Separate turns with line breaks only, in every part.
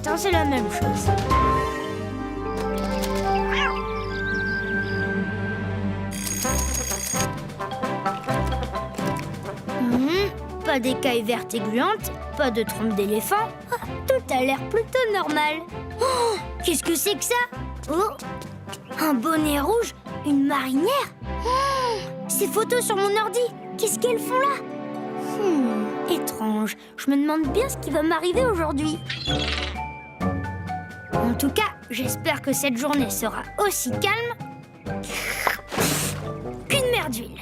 matin, c'est la même chose. Pas d'écailles vertes et gluantes, pas de trompe d'éléphant. Ah, tout a l'air plutôt normal. Oh, qu'est-ce que c'est que ça? Oh, un bonnet rouge, une marinière. Oh, ces photos sur mon ordi, qu'est-ce qu'elles font là? Étrange, je me demande bien ce qui va m'arriver aujourd'hui. En tout cas, j'espère que cette journée sera aussi calme qu'une mer d'huile.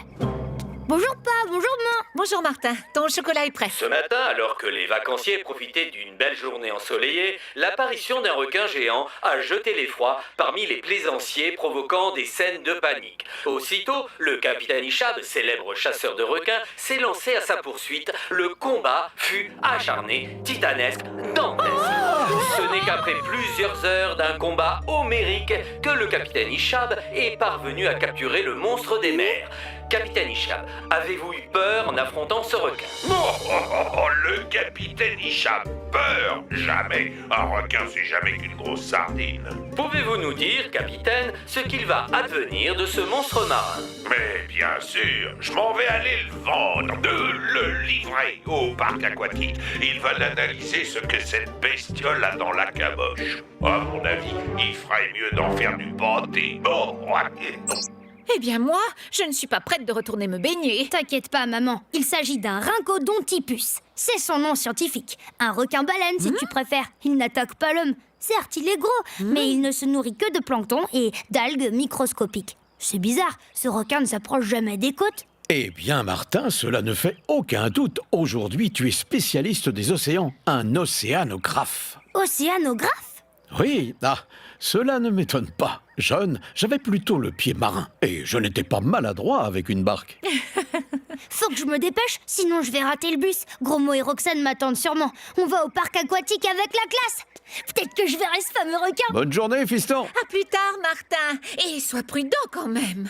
Bonjour Pa, bonjour maman.
Bonjour Martin, ton chocolat est prêt.
Ce matin, alors que les vacanciers profitaient d'une belle journée ensoleillée, l'apparition d'un requin géant a jeté l'effroi parmi les plaisanciers, provoquant des scènes de panique. Aussitôt, le capitaine Ishab, célèbre chasseur de requins, s'est lancé à sa poursuite. Le combat fut acharné, titanesque, dantesque. Ce n'est qu'après plusieurs heures d'un combat homérique que le capitaine Ishab est parvenu à capturer le monstre des mers. Capitaine Ishab, avez-vous eu peur en affrontant ce requin?
Le capitaine Ishab, peur? Jamais. Un requin, c'est jamais qu'une grosse sardine.
Pouvez-vous nous dire, capitaine, ce qu'il va advenir de ce monstre marin?
Mais bien sûr, je m'en vais aller le vendre, le livrer au parc aquatique. Ils veulent analyser ce que cette bestiole a dans la caboche. À mon avis, il ferait mieux d'en faire du pâté.
Eh bien moi, je ne suis pas prête de retourner me baigner.
T'inquiète pas maman, il s'agit d'un rhingodontypus. C'est son nom scientifique. Un requin-baleine si tu préfères. Il n'attaque pas l'homme. Certes, il est gros, mais il ne se nourrit que de plancton et d'algues microscopiques. C'est bizarre, ce requin ne s'approche jamais des côtes.
Eh bien, Martin, cela ne fait aucun doute. Aujourd'hui, tu es spécialiste des océans, un océanographe.
Océanographe?
Oui, cela ne m'étonne pas. Jeune, j'avais plutôt le pied marin, et je n'étais pas maladroit avec une barque.
Faut que je me dépêche, sinon je vais rater le bus. Gros et Roxane m'attendent sûrement. On va au parc aquatique avec la classe. Peut-être que je verrai ce fameux requin.
Bonne journée, fiston.
À plus tard, Martin. Et sois prudent quand même.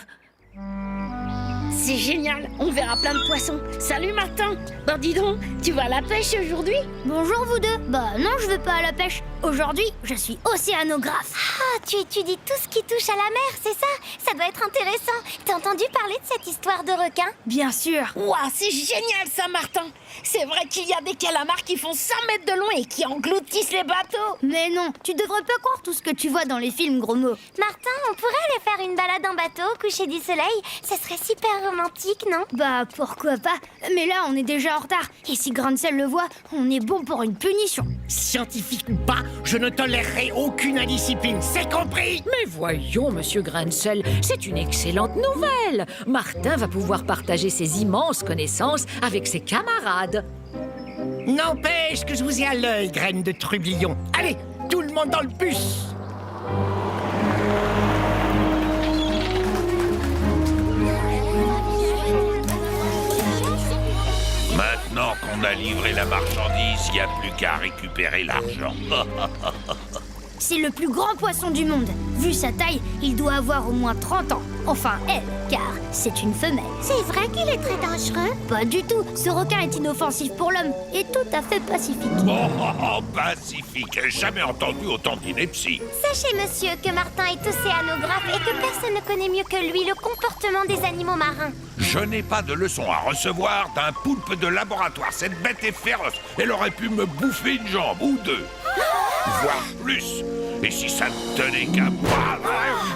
C'est génial, on verra plein de poissons. Salut Martin. Bah dis donc, tu vas à la pêche aujourd'hui? Bonjour vous deux. Bah non, je vais pas à la pêche. Aujourd'hui, je suis océanographe.
Ah, tu étudies tout ce qui touche à la mer, c'est ça? Ça doit être intéressant. T'as entendu parler de cette histoire de requin?
Bien sûr.
Ouah, c'est génial ça, Martin. C'est vrai qu'il y a des calamars qui font 100 mètres de long et qui engloutissent les bateaux.
Mais non, tu devrais pas croire tout ce que tu vois dans les films, gros mot.
Martin, on pourrait aller faire une balade en bateau au coucher du soleil? Ça serait super romantique, non?
Bah pourquoi pas. Mais là, on est déjà en retard. Et si Grancel le voit, on est bon pour une punition.
Scientifique ou pas, je ne tolérerai aucune indiscipline, c'est compris?
Mais voyons, monsieur Grancel, c'est une excellente nouvelle. Martin va pouvoir partager ses immenses connaissances avec ses camarades.
N'empêche que je vous ai à l'œil, graine de trublion. Allez, tout le monde dans le bus.
Maintenant qu'on a livré la marchandise, il n'y a plus qu'à récupérer l'argent.
C'est le plus grand poisson du monde. Vu sa taille, il doit avoir au moins 30 ans. Enfin, elle, car c'est une femelle.
C'est vrai qu'il est très dangereux?
Pas du tout. Ce requin est inoffensif pour l'homme et tout à fait pacifique.
Pacifique, jamais entendu autant d'inepties.
Sachez, monsieur, que Martin est océanographe et que personne ne connaît mieux que lui le comportement des animaux marins.
Je n'ai pas de leçon à recevoir d'un poulpe de laboratoire. Cette bête est féroce. Elle aurait pu me bouffer une jambe ou deux. Voire plus. Et si ça ne tenait qu'à moi,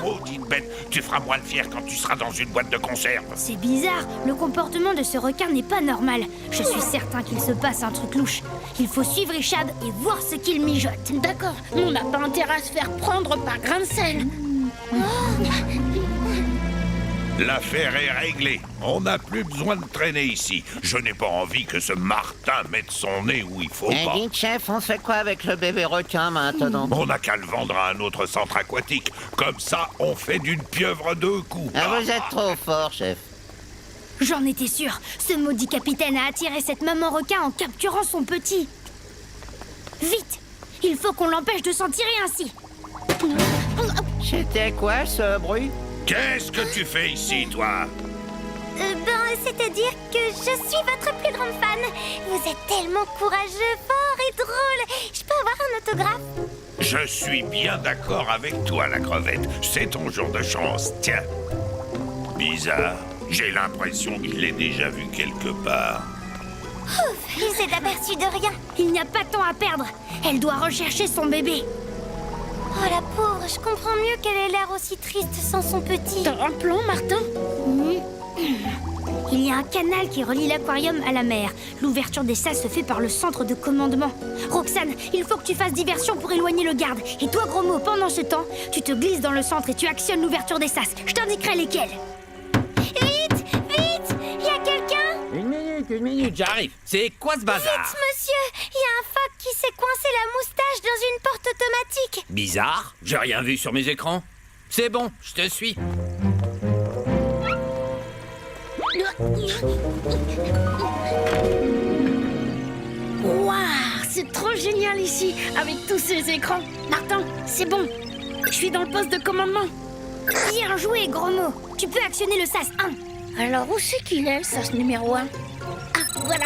maudite bête, tu feras moins le fier quand tu seras dans une boîte de conserve.
C'est bizarre. Le comportement de ce requin n'est pas normal. Je suis certain qu'il se passe un truc louche. Il faut suivre Ishab et voir ce qu'il mijote.
D'accord, on n'a pas intérêt à se faire prendre par Grancel.
L'affaire est réglée. On n'a plus besoin de traîner ici. Je n'ai pas envie que ce Martin mette son nez où il faut pas.
Dites, chef, on fait quoi avec le bébé requin maintenant?
On n'a qu'à le vendre à un autre centre aquatique. Comme ça, on fait d'une pieuvre deux coups.
Vous êtes trop fort, chef.
J'en étais sûre. Ce maudit capitaine a attiré cette maman requin en capturant son petit. Vite! Il faut qu'on l'empêche de s'en tirer ainsi.
C'était quoi ce bruit?
Qu'est-ce que tu fais ici, toi?
C'est-à-dire que je suis votre plus grande fan. Vous êtes tellement courageux, fort et drôle. Je peux avoir un autographe?
Je suis bien d'accord avec toi, la crevette. C'est ton jour de chance, tiens. Bizarre, j'ai l'impression qu'il l'ait déjà vu quelque part.
Ouf, il s'est aperçu de rien.
Il n'y a pas de temps à perdre. Elle doit rechercher son bébé.
Oh la pauvre, je comprends mieux qu'elle ait l'air aussi triste sans son petit.
T'as un plan, Martin?
Il y a un canal qui relie l'aquarium à la mer. L'ouverture des sas se fait par le centre de commandement. Roxane, il faut que tu fasses diversion pour éloigner le garde. Et toi, Gros Mot, pendant ce temps, tu te glisses dans le centre et tu actionnes l'ouverture des sas. Je t'indiquerai lesquels.
Vite, vite, il y a quelqu'un?
Une minute, j'arrive. C'est quoi ce bazar?
Vite, monsieur, il y a un phoque qui s'est coincé la moustache dans une porte automatique.
Bizarre, j'ai rien vu sur mes écrans. C'est bon, je te suis.
Waouh, c'est trop génial ici, avec tous ces écrans. Martin, c'est bon. Je suis dans le poste de commandement.
Bien joué, Gros Mot. Tu peux actionner le sas 1.
Alors, où c'est qu'il est, le sas numéro 1? Ah, voilà.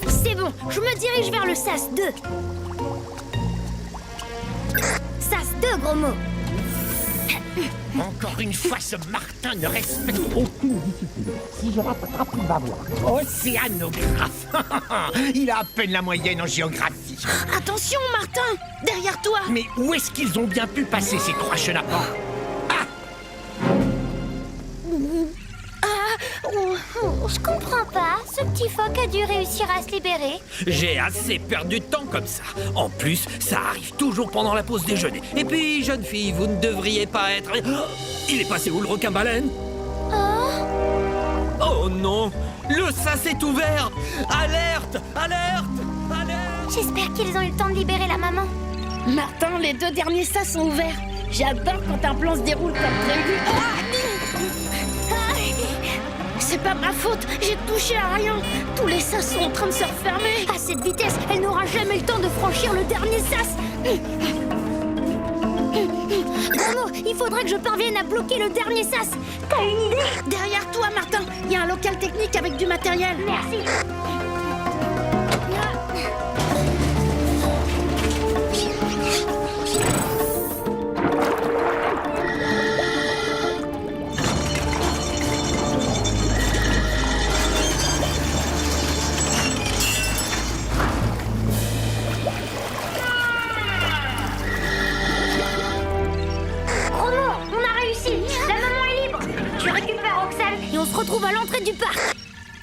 C'est bon, je me dirige vers le sas 2. Sas 2, Gros Mot.
Encore une fois, ce Martin ne respecte aucune discipline. Si je rattrape, il va voir. Océanographe. Il a à peine la moyenne en géographie.
Attention, Martin, derrière toi.
Mais où est-ce qu'ils ont bien pu passer ces trois chenapans?
Je comprends pas, ce petit phoque a dû réussir à se libérer.
J'ai assez perdu de temps comme ça. En plus, ça arrive toujours pendant la pause déjeuner. Et puis, jeune fille, vous ne devriez pas être... Oh, il est passé où, le requin-baleine? Oh non! Le sas est ouvert! Alerte! Alerte! Alerte!
J'espère qu'ils ont eu le temps de libérer la maman.
Martin, les 2 derniers sas sont ouverts. J'adore quand un plan se déroule comme prévu. C'est pas ma faute, j'ai touché à rien. Tous les sas sont en train de se refermer.
À cette vitesse, elle n'aura jamais le temps de franchir le dernier sas. Gros Mot, il faudrait que je parvienne à bloquer le dernier sas. T'as une idée?
Derrière toi, Martin, il y a un local technique avec du matériel.
Merci. On se retrouve à l'entrée du parc.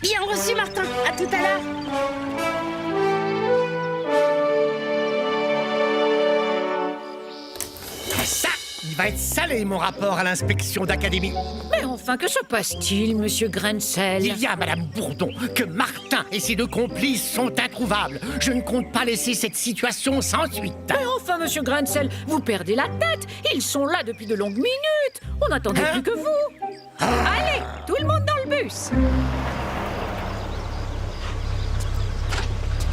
Bien reçu, Martin. À tout à l'heure.
Ça, il va être salé, mon rapport à l'inspection d'académie.
Mais enfin, que se passe-t-il, monsieur Grancel?
Il y a, Madame Bourdon, que Martin et ses 2 complices sont introuvables. Je ne compte pas laisser cette situation sans suite.
Mais enfin, monsieur Grancel, vous perdez la tête. Ils sont là depuis de longues minutes. On n'attendait plus que vous. Allez, tout le monde dans le bus.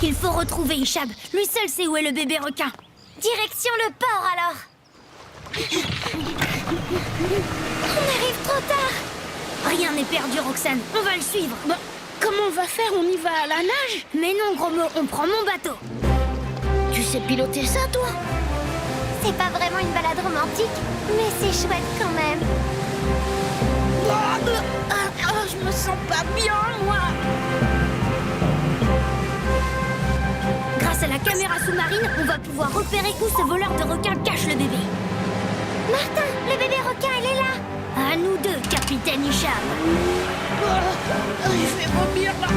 Il faut retrouver Ishab. Lui seul sait où est le bébé requin.
Direction le port, alors. On arrive trop tard.
Rien n'est perdu, Roxane. On va le suivre.
Bon, comment on va faire? On y va à la nage?
Mais non, Gros Mot, on prend mon bateau.
Tu sais piloter ça, toi?
C'est pas vraiment une balade romantique, mais c'est chouette quand même.
Je me sens pas bien, moi.
Grâce à la caméra sous-marine, on va pouvoir repérer où ce voleur de requins cache le bébé.
Martin, le bébé requin, il est là.
À nous deux, capitaine Ishab.
Je vais vomir là.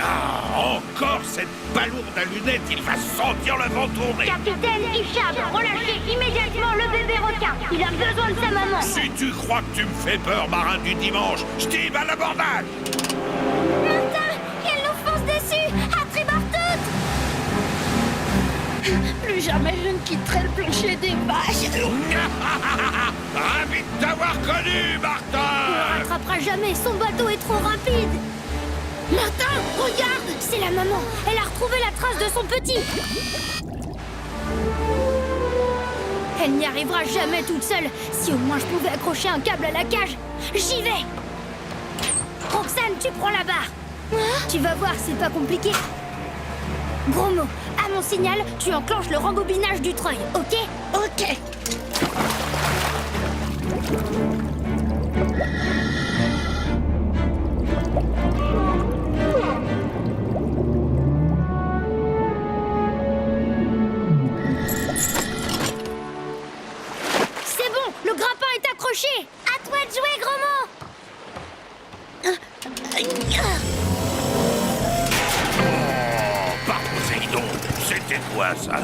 Ah, encore cette balourde à lunettes, il va sentir le vent tourner.
Capitaine Ishab, relâchez immédiatement le bébé requin. Il a besoin de sa maman.
Si tu crois que tu me fais peur, marin du dimanche, je t'y à l'abordage.
Martin, elle nous fonce dessus. À tribord toutes.
Plus jamais je ne quitterai le plancher des vaches.
Ravi de t'avoir connu,
Il ne
Martin.
rattrapera jamais, son bateau est trop rapide.
Martin, regarde.
C'est la maman, elle a retrouvé la trace de son petit. Elle n'y arrivera jamais toute seule. Si au moins je pouvais accrocher un câble à la cage. J'y vais. Roxane, tu prends la barre. Tu vas voir, c'est pas compliqué. Gros mot, à mon signal, tu enclenches le rembobinage du treuil, ok?
Ok.
C'est bon, le grappin est accroché.
À toi de jouer, gros mot.
Par Poséidon, c'était quoi ça?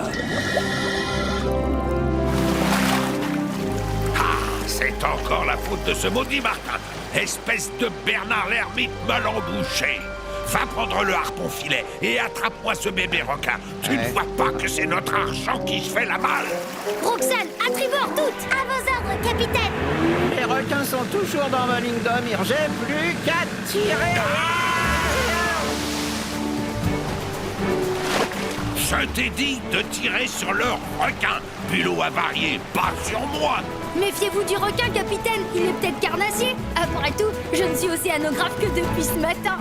Ah, c'est encore la faute de ce maudit Martin. Espèce de Bernard l'ermite mal embouché. Va prendre le harpon filet et attrape-moi ce bébé requin. Tu ne vois pas que c'est notre argent qui se fait la malle?
Roxane, à tribord toutes.
À vos ordres, capitaine.
Les requins sont toujours dans ma ligne de mire. J'ai plus qu'à tirer.
Je t'ai dit de tirer sur le requin. Bulot avarié, pas sur moi.
Méfiez-vous du requin, capitaine. Il est peut-être carnassier. Après tout, je ne suis océanographe que depuis ce matin.